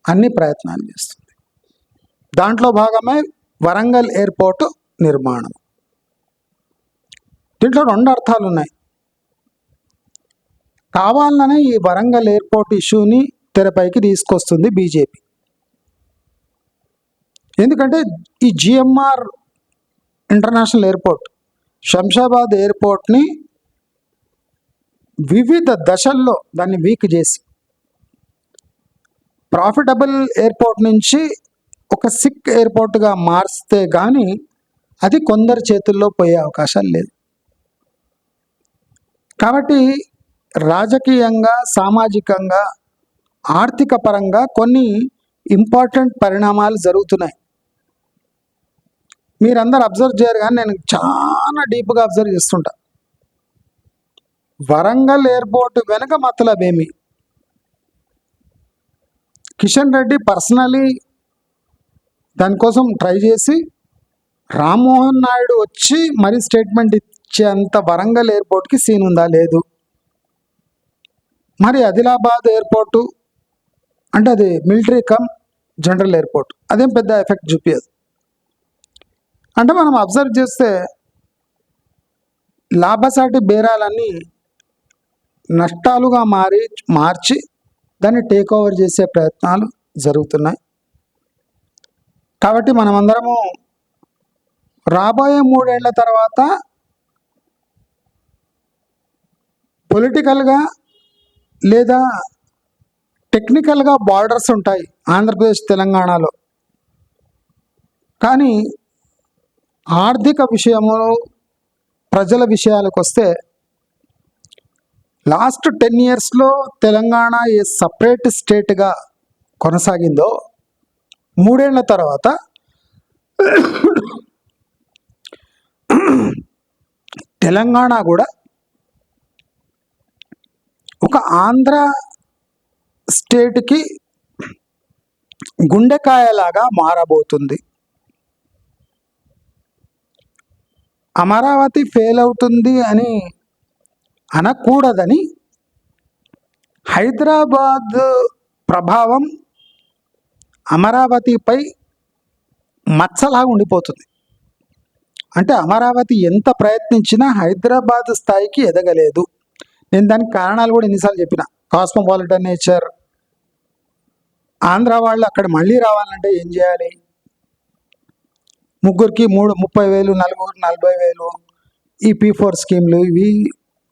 అన్ని ప్రయత్నాలు చేస్తుంది. దాంట్లో భాగమే వరంగల్ ఎయిర్పోర్టు నిర్మాణం. దీంట్లో 2 అర్థాలు ఉన్నాయి. కావాలనే ఈ వరంగల్ ఎయిర్పోర్ట్ ఇష్యూని తెరపైకి తీసుకొస్తుంది బీజేపీ. ఎందుకంటే ఈ జిఎంఆర్ ఇంటర్నేషనల్ ఎయిర్పోర్ట్ శంషాబాద్ ఎయిర్పోర్ట్ని వివిధ దశల్లో దాన్ని వీక్ చేసి ప్రాఫిటబుల్ ఎయిర్పోర్ట్ నుంచి ఒక సిక్ ఎయిర్పోర్ట్గా మార్చితే కానీ అది కొందరి చేతుల్లో పోయే అవకాశాలు లేదు. కాబట్టి రాజకీయంగా, సామాజికంగా, ఆర్థిక పరంగా కొన్ని ఇంపార్టెంట్ పరిణామాలు జరుగుతున్నాయి. మీరందరూ అబ్జర్వ్ చేయరు కానీ నేను చాలా డీప్గా అబ్జర్వ్ చేస్తుంటా. వరంగల్ ఎయిర్పోర్ట్ వెనుక మతలబేమి కిషన్ రెడ్డి పర్సనలీ దానికోసం ట్రై చేసి రామ్మోహన్ నాయుడు వచ్చి మరి స్టేట్మెంట్ ఇచ్చేంత వరంగల్ ఎయిర్పోర్ట్కి సీన్ ఉందా? లేదు. మరి ఆదిలాబాద్ ఎయిర్పోర్టు అంటే అది మిలిటరీ కమ్ జనరల్ ఎయిర్పోర్ట్, అదేం పెద్ద ఎఫెక్ట్ చూపించదు. అంటే మనం అబ్జర్వ్ చేస్తే లాభసాటి బేరాలన్నీ నష్టాలుగా మార్చి దాన్ని టేక్ ఓవర్ చేసే ప్రయత్నాలు జరుగుతున్నాయి. కాబట్టి మనమందరము రాబోయే 3 ఏళ్ల తర్వాత పొలిటికల్గా లేదా టెక్నికల్గా బార్డర్స్ ఉంటాయి ఆంధ్రప్రదేశ్ తెలంగాణలో. కానీ ఆర్థిక విషయంలో ప్రజల విషయాలకు వస్తే లాస్ట్ 10 yearsలో తెలంగాణ ఏ సపరేట్ స్టేట్గా కొనసాగిందో 3 ఏళ్ల తర్వాత తెలంగాణ కూడా ఒక ఆంధ్ర స్టేట్కి గుండెకాయలాగా మారబోతుంది. అమరావతి ఫెయిల్ అవుతుంది అని అనకూడదని హైదరాబాద్ ప్రభావం అమరావతిపై మచ్చలాగా ఉండిపోతుంది. అంటే అమరావతి ఎంత ప్రయత్నించినా హైదరాబాద్ స్థాయికి ఎదగలేదు. నేను దానికి కారణాలు కూడా ఎన్నిసార్లు చెప్పిన. కాస్మోపాలిటన్ నేచర్, ఆంధ్ర వాళ్ళు అక్కడ మళ్ళీ రావాలంటే ఏం చేయాలి, ముగ్గురికి 30,000, నలుగురు 40,000, ఈ P4 స్కీమ్లు ఇవి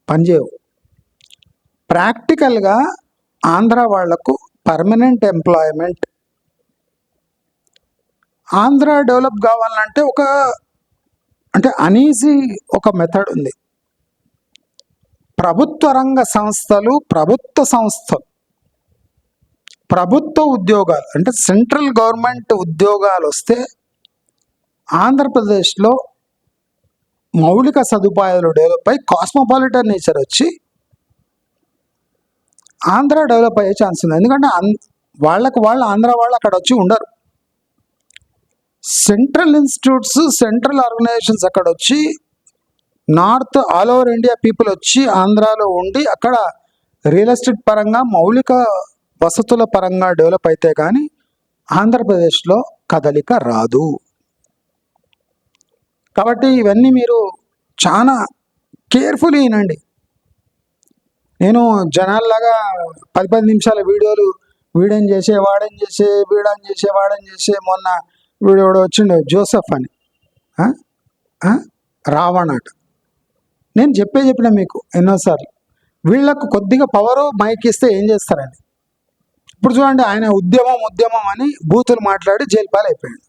పనిచేయవు. ప్రాక్టికల్గా ఆంధ్ర వాళ్లకు పర్మనెంట్ ఎంప్లాయ్మెంట్, ఆంధ్ర డెవలప్ కావాలంటే అనీజీ ఒక మెథడ్ ఉంది. ప్రభుత్వ రంగ సంస్థలు, ప్రభుత్వ ఉద్యోగాలు అంటే సెంట్రల్ గవర్నమెంట్ ఉద్యోగాలు వస్తే ఆంధ్రప్రదేశ్లో మౌలిక సదుపాయాలు డెవలప్ అయ్యి కాస్మోపాలిటన్ నేచర్ వచ్చి ఆంధ్ర డెవలప్ అయ్యే ఛాన్స్ ఉంది. ఎందుకంటే వాళ్ళు ఆంధ్ర వాళ్ళు అక్కడ వచ్చి ఉండరు. సెంట్రల్ ఇన్స్టిట్యూట్స్, సెంట్రల్ ఆర్గనైజేషన్స్ అక్కడ వచ్చి north all over India people వచ్చి ఆంధ్రాలో ఉండి అక్కడ రియల్ ఎస్టేట్ పరంగా మౌలిక వసతుల పరంగా డెవలప్ అయితే కానీ ఆంధ్రప్రదేశ్లో కదలిక రాదు. కాబట్టి ఇవన్నీ మీరు చాలా కేర్ఫుల్ వినండి. నేను జనాల్లాగా 10 నిమిషాల వీడియోలు వీడని చేసే మొన్న వీడియో వచ్చిండు జోసెఫ్ అని, రావణ్ అట. నేను చెప్పిన మీకు ఎన్నోసార్లు, వీళ్ళకు కొద్దిగా పవరు మైక్ ఇస్తే ఏం చేస్తారని. ఇప్పుడు చూడండి, ఆయన ఉద్యమం అని బూతులు మాట్లాడి జైలు పాలైపోయాడు.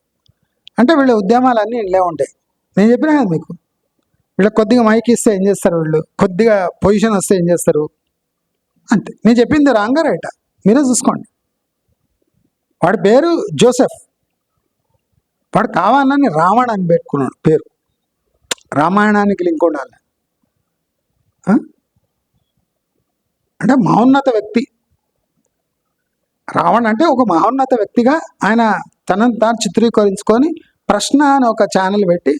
అంటే వీళ్ళ ఉద్యమాలన్నీ ఇంట్లో ఉంటాయి. నేను చెప్పినా కదా మీకు, వీళ్ళకి కొద్దిగా మైక్ ఇస్తే ఏం చేస్తారు, వీళ్ళు కొద్దిగా పొజిషన్ వస్తే ఏం చేస్తారు అంతే. నేను చెప్పింది రాంగా రైటా మీరే చూసుకోండి. వాడి పేరు జోసెఫ్, వాడు కావాలని రావణ్ అని పెట్టుకున్నాడు పేరు. రామాయణానికి లింక్ ఉండాలి. అంటే మహోన్నత వ్యక్తి రావణ్ అంటే ఒక మహోన్నత వ్యక్తిగా ఆయన తనను తాను చిత్రీకరించుకొని ప్రశ్న అని ఒక ఛానల్ పెట్టి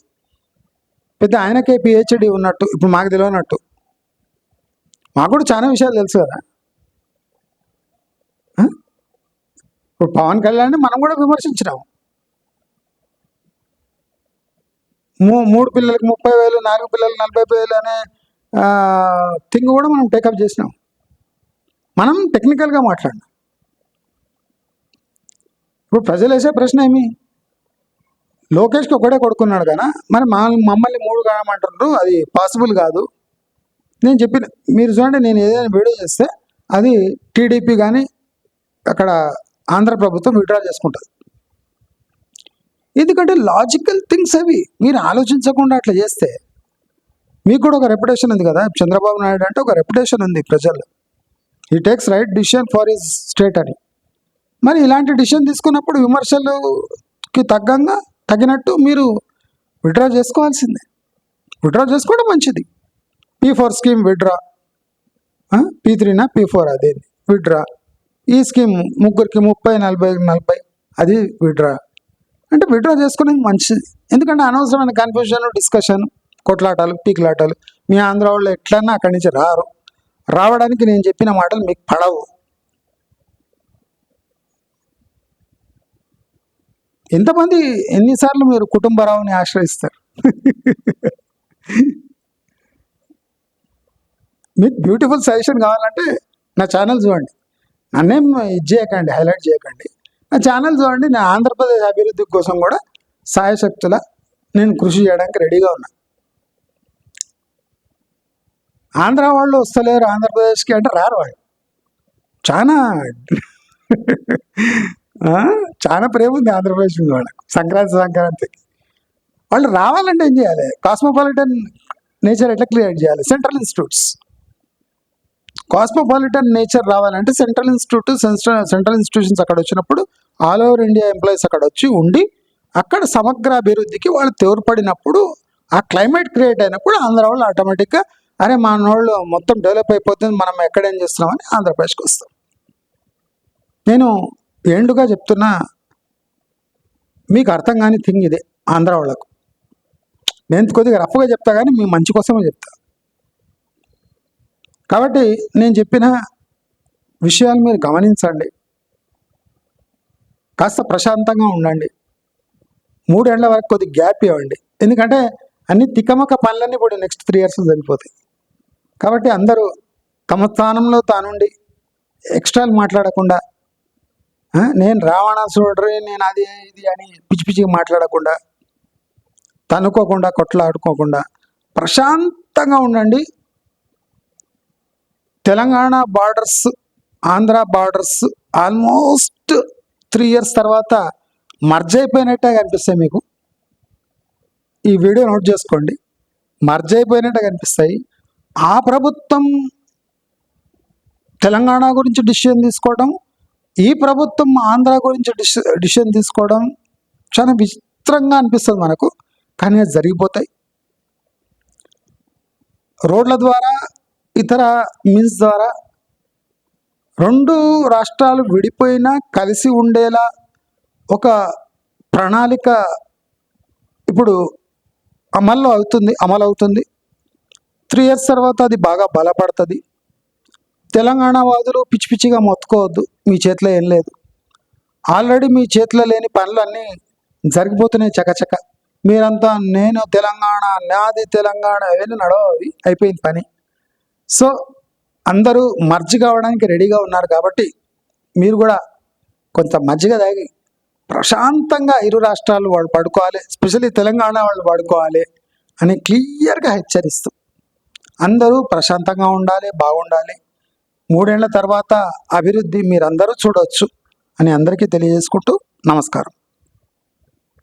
పెద్ద ఆయనకే PhD ఉన్నట్టు, ఇప్పుడు మాకు తెలియనట్టు. మాకు కూడా చాలా విషయాలు తెలుసు కదా. ఇప్పుడు పవన్ కళ్యాణ్ మనం కూడా విమర్శించినాము. 3 పిల్లలకి 30,000, 4 పిల్లలకి 40,000 అనే థింగ్ కూడా మనం టేకప్ చేసినాం. మనం టెక్నికల్గా మాట్లాడినాం. ఇప్పుడు ప్రజలు వేసే ప్రశ్న ఏమి, లోకేష్కి ఒకడే కొడుకున్నాడు కదా, మరి మమ్మల్ని 3 కామంటారు, అది పాసిబుల్ కాదు. నేను చెప్పిన, మీరు చూడండి, నేను ఏదైనా వీడియో చేస్తే అది టీడీపీ కానీ అక్కడ ఆంధ్ర ప్రభుత్వం విత్డ్రా చేసుకుంటుంది. ఎందుకంటే లాజికల్ థింగ్స్ అవి మీరు ఆలోచించకుండా అట్లా చేస్తే మీకు కూడా ఒక రెప్యుటేషన్ ఉంది కదా. చంద్రబాబు నాయుడు అంటే ఒక రెప్యుటేషన్ ఉంది ప్రజల్లో, he takes right decision for his state అని. మరి ఇలాంటి డిసిషన్ తీసుకున్నప్పుడు విమర్శలకి తగినట్టు మీరు విత్డ్రా చేసుకోవాల్సిందే. విత్డ్రా చేసుకోవడం మంచిది. P4 స్కీమ్ విత్డ్రా, P3నా P4 అదే విత్డ్రా. ఈ స్కీమ్ ముగ్గురికి 30, 40 అది విత్డ్రా. అంటే విత్డ్రా చేసుకునేది మంచిది. ఎందుకంటే అనవసరమైన కన్ఫ్యూజన్, డిస్కషన్, కొట్లాటాలు, పీకులాటాలు. మీ ఆంధ్ర వాళ్ళు ఎట్లన్నా అక్కడి నుంచి రావడానికి నేను చెప్పిన మాటలు మీకు పడవు. ఎంతమంది ఎన్నిసార్లు మీరు కుటుంబరావుని ఆశ్రయిస్తారు? మీకు బ్యూటిఫుల్ సజెషన్ కావాలంటే నా ఛానల్ చూడండి. నన్నేం ఇది చేయకండి, హైలైట్ చేయకండి. నా ఛానల్ చూడండి. నా ఆంధ్రప్రదేశ్ అభివృద్ధి కోసం కూడా సాయశక్తుల నేను కృషి చేయడానికి రెడీగా ఉన్నా. ఆంధ్ర వాళ్ళు వస్తలేరు ఆంధ్రప్రదేశ్కి అంటే రారు వాళ్ళు. చాలా ప్రేమ ఉంది ఆంధ్రప్రదేశ్ మీద వాళ్ళకు. సంక్రాంతికి వాళ్ళు రావాలంటే ఏం చేయాలి? కాస్మోపాలిటన్ నేచర్ ఎట్లా క్రియేట్ చేయాలి? Central institutes. కాస్మోపాలిటన్ నేచర్ రావాలంటే సెంట్రల్ ఇన్స్టిట్యూషన్స్ అక్కడ వచ్చినప్పుడు ఆల్ ఓవర్ ఇండియా ఎంప్లాయీస్ అక్కడ వచ్చి ఉండి అక్కడ సమగ్ర అభివృద్ధికి వాళ్ళు తోడ్పడినప్పుడు, ఆ క్లైమేట్ క్రియేట్ అయినప్పుడు ఆంధ్ర వాళ్ళు ఆటోమేటిక్గా అరే మన వాళ్ళు మొత్తం డెవలప్ అయిపోతుంది, మనం ఎక్కడేం చేస్తున్నామని ఆంధ్రప్రదేశ్కి వస్తాం. నేను ఎండుగా చెప్తున్నా, మీకు అర్థం కాని థింగ్ ఇదే ఆంధ్ర వాళ్ళకు. నేను కొద్దిగా రఫ్గా చెప్తా కానీ మీ మంచి కోసమే చెప్తా. కాబట్టి నేను చెప్పిన విషయాలు మీరు గమనించండి, కాస్త ప్రశాంతంగా ఉండండి. 3 ఏళ్ల వరకు కొద్దిగా గ్యాప్ ఇవ్వండి. ఎందుకంటే అన్ని తికమక పనులన్నీ ఇప్పుడు నెక్స్ట్ 3 years జరిగిపోతాయి. కాబట్టి అందరూ తమ స్థానంలో తానుండి ఎక్స్ట్రాలు మాట్లాడకుండా, నేను రావణాసురుడ్రి, నేను అది ఇది అని పిచ్చి పిచ్చిగా మాట్లాడకుండా, తన్నుకోకుండా, కొట్లాడుకోకుండా ప్రశాంతంగా ఉండండి. Telangana borders, Andhra borders almost 3 years తర్వాత మర్జ్ అయిపోయినట్టే కనిపిస్తాయి మీకు. ఈ వీడియో నోట్ చేసుకోండి, మర్జ్ అయిపోయినట్టే కనిపిస్తాయి. ఆ ప్రభుత్వం తెలంగాణ గురించి డిసిషన్ తీసుకోవడం, ఈ ప్రభుత్వం ఆంధ్ర గురించి డిసిషన్ తీసుకోవడం చాలా విచిత్రంగా అనిపిస్తుంది మనకు, కానీ అది జరిగిపోతాయి. రోడ్ల ద్వారా, ఇతర మీన్స్ ద్వారా 2 రాష్ట్రాలు విడిపోయినా కలిసి ఉండేలా ఒక ప్రణాళిక ఇప్పుడు అమలవుతుంది. 3 years తర్వాత అది బాగా బలపడుతుంది. తెలంగాణ వాదులు పిచ్చి పిచ్చిగా మొత్తుకోవద్దు, మీ చేతిలో ఏం లేదు. ఆల్రెడీ మీ చేతిలో లేని పనులు అన్నీ జరిగిపోతున్నాయి చకచక. మీరంతా నేను తెలంగాణ, నాది తెలంగాణ, అవన్నీ నడవవి, అయిపోయింది పని. సో అందరూ మర్జ్ కావడానికి రెడీగా ఉన్నారు కాబట్టి మీరు కూడా కొంత మజ్జిగ తాగి ప్రశాంతంగా ఇరు రాష్ట్రాలు వాళ్ళు పడుకోవాలి, ఎస్పెషల్లీ తెలంగాణ వాళ్ళు పడుకోవాలి అని క్లియర్గా హెచ్చరిస్తూ అందరూ ప్రశాంతంగా ఉండాలి, బాగుండాలి. 3 ఏళ్ల తర్వాత అభివృద్ధి మీరందరూ చూడవచ్చు అని అందరికీ తెలియజేసుకుంటూ నమస్కారం.